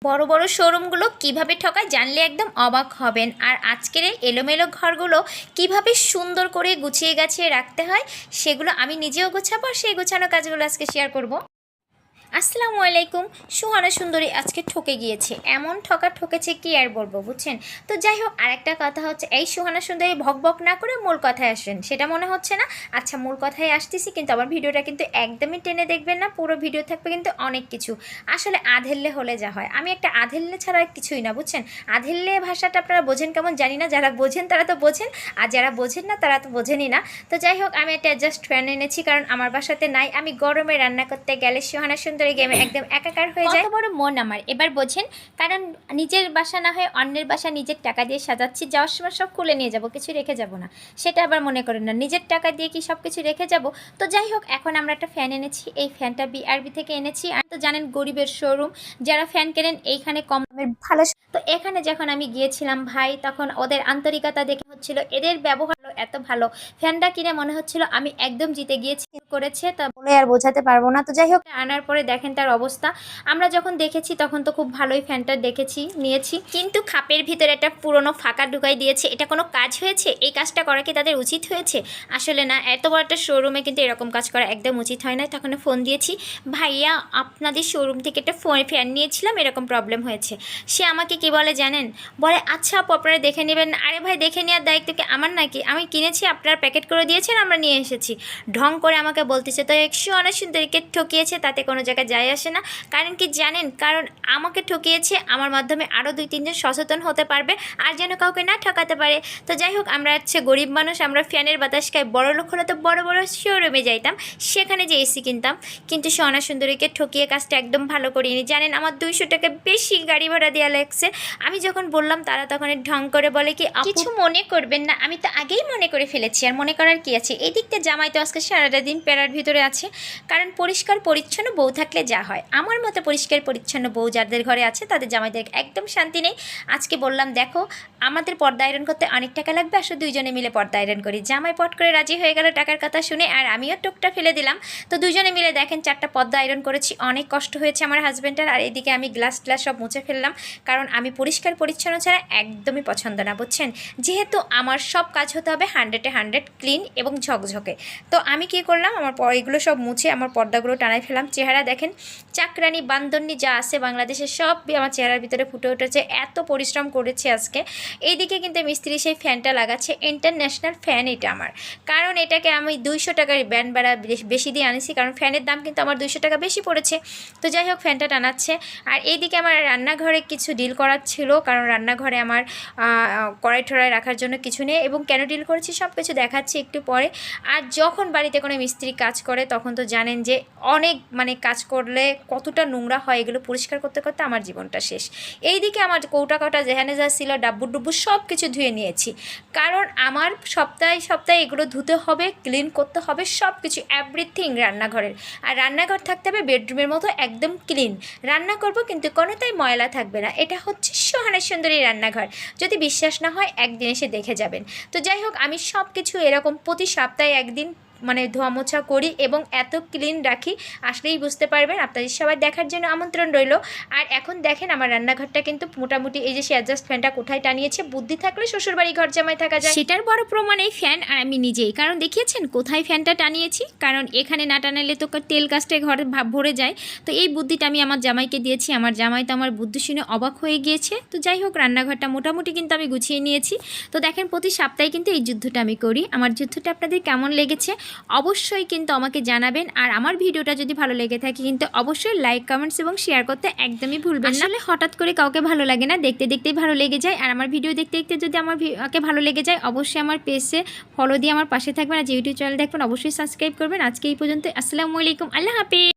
বড় বড় শোরুমগুলো কিভাবে ঠকায় জানলে একদম অবাক হবেন। আর আজকের এই এলোমেলো ঘরগুলো কিভাবে সুন্দর করে গুছিয়ে গাছিয়ে রাখতে হয় সেগুলো আমি নিজেও গোছাবো, আর সেই গোছানো কাজগুলো আজকে শেয়ার করব। আসসালামু আলাইকুম। সুহানা সুন্দরী আজকে ঠকে গিয়েছে, এমন ঠকেছে কি আর বলবো, বুঝছেন? তো যাই হোক, আরেকটা কথা হচ্ছে, এই সুহানা সুন্দরী ভক ভক না করে মূল কথায় আসেন, সেটা মনে হচ্ছে না? আচ্ছা, মূল কথায় আসতেছি, কিন্তু আমার ভিডিওটা কিন্তু একদমই টেনে দেখবেন না, পুরো ভিডিও থাকবে কিন্তু অনেক কিছু। আসলে আধেললে হলে যা হয়, আমি একটা আধেললে ছাড়া আর কিছুই না, বুঝছেন? আধেললে ভাষাটা আপনারা বোঝেন কেমন জানি না, যারা বোঝেন তারা তো বোঝেন, আর যারা বোঝেন না তারা তো বোঝেনই না। তো যাই হোক, আমি একটা অ্যাডজাস্ট ফ্যান এনেছি, কারণ আমার বাসাতে নাই। আমি গরমে রান্না করতে গেলে সুহানা সুন্দরী গেমে একদম একাকার হয়ে যায়। কত বড় মন আমার, এবার বোঝেন। কারণ নিজের বাসা না হয় অন্যের বাসা নিজের টাকা দিয়ে সাজাচ্ছি, যাওয়ার সময় সব খুলে নিয়ে যাব, কিছু রেখে যাব না, সেটা আবার মনে করেন না। নিজের টাকা দিয়ে কি সব কিছু রেখে যাব? তো যাই হোক, এখন আমরা একটা ফ্যান এনেছি, এই ফ্যানটা বিআরবি থেকে এনেছি। আর তো জানেন, গরিবের শোরুম, যারা ফ্যান কেনেন এইখানে কম দামের ভালো। তো এখানে যখন আমি গিয়েছিলাম ভাই, তখন ওদের আন্তরিকতা দেখে হচ্ছিল, এদের ব্যবহার এত ভালো, ফ্যানটা কিনে মনে হচ্ছিল আমি একদম জিতে গিয়েছি। করেছে তা বলে আর বোঝাতে পারবো না। তো যাই হোক, আনার পরে দেখেন তার অবস্থা। আমরা যখন দেখেছি তখন তো খুব ভালোই ফ্যানটা দেখেছি, নিয়েছি, কিন্তু খাপের ভিতরে একটা পুরনো ফাঁকা ঢুকাই দিয়েছে। এটা কোনো কাজ হয়েছে? এই কাজটা করা কি তাদের উচিত হয়েছে? আসলে না, এত বড় একটা শোরুমে কিন্তু এরকম কাজ করা একদম উচিত হয় না। তখন ফোন দিয়েছি, ভাইয়া আপনাদের শোরুম থেকে একটা ফ্যান নিয়েছিলাম, এরকম প্রবলেম হয়েছে। সে আমাকে কি বলে জানেন? বলে আচ্ছা আপু, আপনারা দেখে নেবেন। আরে ভাই, দেখে নেওয়ার দায়িত্ব কি আমার নাকি? আমি কিনেছি, আপনারা প্যাকেট করে দিয়েছেন, আমরা নিয়ে এসেছি। ঢং করে আমাকে বলতেছে। তো সুহানা সুন্দরীকে ঠকিয়েছে, তাতে কোনো জায়গায় যায় আসে না। কারণ কি জানেন? কারণ আমাকে ঠকিয়েছে, আমার মাধ্যমে আরও 2-3 জন সচেতন হতে পারবে, আর যেন কাউকে না ঠকাতে পারে। তো যাই হোক, আমরা হচ্ছে গরিব মানুষ, আমরা ফ্যানের বাতাস খাই। বড় লোক হলে তো বড় বড় শোরুমে যাইতাম, সেখানে যে এসি কিনতাম। কিন্তু সুহানা সুন্দরীকে ঠকিয়ে কাজটা একদম ভালো করিনি। জানেন, আমার 200 টাকা বেশি গাড়ি ভাড়া দেওয়া লাগছে। আমি যখন বললাম, তারা তখন ঢং করে বলে কি, কিছু মনে করবেন না। আমি তো আগেই মনে করে ফেলেছি, আর মনে করার কি আছে? এই দিকটা জামাই তো আজকে সারাটা দিন প্যারার ভিতরে আছে। কারণ পরিষ্কার পরিচ্ছন্ন বউ থাকলে যা হয়, আমার মতো পরিষ্কার পরিচ্ছন্ন বউ যাদের ঘরে আছে তাদের জামাইদের একদম শান্তি নেই। আজকে বললাম, দেখো আমাদের পর্দা আয়রন করতে অনেক টাকা লাগবে, আসলে 2 জনে মিলে পর্দা আয়রন করি। জামাই পট করে রাজি হয়ে গেল টাকার কথা শুনে, আর আমিও টুকটা ফেলে দিলাম। তো 2 জনে মিলে দেখেন 4টা পর্দা আয়রন করেছি। অনেক কষ্ট হয়েছে আমার হাজব্যান্ডের। আর এদিকে আমি গ্লাস সব মুছে ফেললাম, কারণ আমি পরিষ্কার পরিচ্ছন্ন ছাড়া একদমই পছন্দ না, বুঝছেন? যেহেতু আমার সব কাজ হতে হবে 100-এ 100 ক্লিন এবং ঝকঝকে। তো আমি কি করলাম, আমার এগুলো সব মুছে আমার পর্দাগুলো টানাই ফেললাম। চেহারা দেখেন, চাকরানি বান্দরনি যা আছে বাংলাদেশে সব আমার চেহারার ভিতরে ফুটে উঠেছে। এত পরিশ্রম করেছি আজকে। এইদিকে কিন্তু মিস্ত্রি সেই ফ্যানটা লাগাচ্ছে, ইন্টারন্যাশনাল ফ্যান এটা আমার। কারণ এটাকে আমি 200 টাকার ব্যান্ড ভাড়া বেশি দিয়ে আনিছি, কারণ ফ্যানের দাম কিন্তু আমার 200 টাকা বেশি পড়েছে। তো যাই হোক, ফ্যানটা টানাচ্ছে। আর এইদিকে আমার রান্নাঘরে কিছু ডিল করার ছিল, কারণ রান্নাঘরে আমার কড়াই ঠড়াই রাখার জন্য কিছু নেই, এবং কেন ডিল করেছি সব কিছু দেখাচ্ছি একটু পরে। আর যখন বাড়িতে কোনো মিস্ত্রি কাজ করে, তখন তো জানেন যে অনেক কাজ করলে কতটা নোংরা হয়, এগুলো পরিষ্কার করতে করতে আমার জীবনটা শেষ। এইদিকে আমার কৌটা কাটা যেখানে যা ছিল ডাব্বু ডুব্বু সব কিছু ধুয়ে নিয়েছি, কারণ আমার সপ্তাহে সপ্তাহে এগুলো ধুতে হবে, ক্লিন করতে হবে, সব কিছু এভরিথিং রান্নাঘরের। আর রান্নাঘর থাকতে হবে বেডরুমের মতো একদম ক্লিন। রান্না করব কিন্তু কোনোটাই ময়লা থাকবে না। এটা হচ্ছে সুহানা সুন্দরী রান্নাঘর। যদি বিশ্বাস না হয় একদিন এসে দেখে যাবেন। তো যাই হোক, আমি সব কিছু এরকম প্রতি সপ্তাহে একদিন ধোয়া মোছা করি এবং এত ক্লিন রাখি, আসলেই বুঝতে পারবেন। আপনাদের সবাই দেখার জন্য আমন্ত্রণ রইল। আর এখন দেখেন আমার রান্নাঘরটা কিন্তু মোটামুটি, এই যে সে অ্যাডজাস্ট ফ্যানটা কোথায় টানিয়েছে, বুদ্ধি থাকলে শ্বশুরবাড়ি ঘর জামাই থাকা যায়, সেটার বড় প্রমাণ এই ফ্যান আর আমি নিজেই। কারণ দেখিয়েছেন কোথায় ফ্যানটা টানিয়েছি, কারণ এখানে না টানালে তো তেল গাছটায় ঘরে ভাব ভরে যায়। তো এই বুদ্ধিটা আমি আমার জামাইকে দিয়েছি, আমার জামাই তো আমার বুদ্ধি শুনে অবাক হয়ে গিয়েছে। তো যাই হোক, রান্নাঘরটা মোটামুটি কিন্তু আমি গুছিয়ে নিয়েছি। তো দেখেন, প্রতি সপ্তাহে কিন্তু এই যুদ্ধটা আমি করি। আমার যুদ্ধটা আপনাদের কেমন লেগেছে অবশ্যই কিন্তু আমাকে জানাবেন। আর আমার ভিডিওটা যদি ভালো লেগে থাকে কিন্তু অবশ্যই লাইক, কমেন্টস এবং শেয়ার করতে একদমই ভুলবেন না। আসলে হঠাৎ করে কাউকে ভালো লাগে না, দেখতে দেখতেই ভালো লেগে যায়। আর আমার ভিডিও দেখতে দেখতে যদি আমাকে ভালো লেগে যায়, অবশ্যই আমার পেজে ফলো দিয়ে আমার পাশে থাকবেন। আর যে ইউটিউব চ্যানেল দেখবেন অবশ্যই সাবস্ক্রাইব করবেন। আজকে এই পর্যন্ত। আসসালামু আলাইকুম, আল্লাহ হাফেজ।